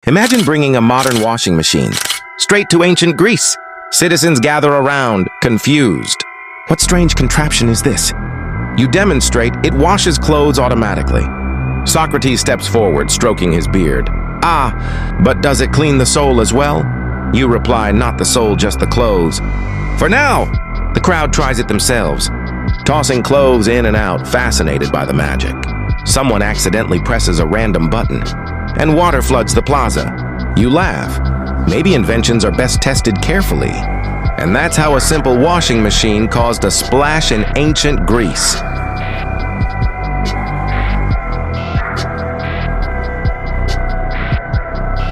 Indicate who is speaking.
Speaker 1: Imagine bringing a modern washing machine straight to ancient Greece. Citizens gather around, confused. What strange contraption is this? You demonstrate it washes clothes automatically. Socrates steps forward, stroking his beard. Ah, but does it clean the soul as well? You reply, not the soul, just the clothes. For now! The crowd tries it themselves, tossing clothes in and out, fascinated by the magic. Someone accidentally presses a random button, and water floods the plaza. You laugh. Maybe inventions are best tested carefully. And that's how a simple washing machine caused a splash in ancient Greece.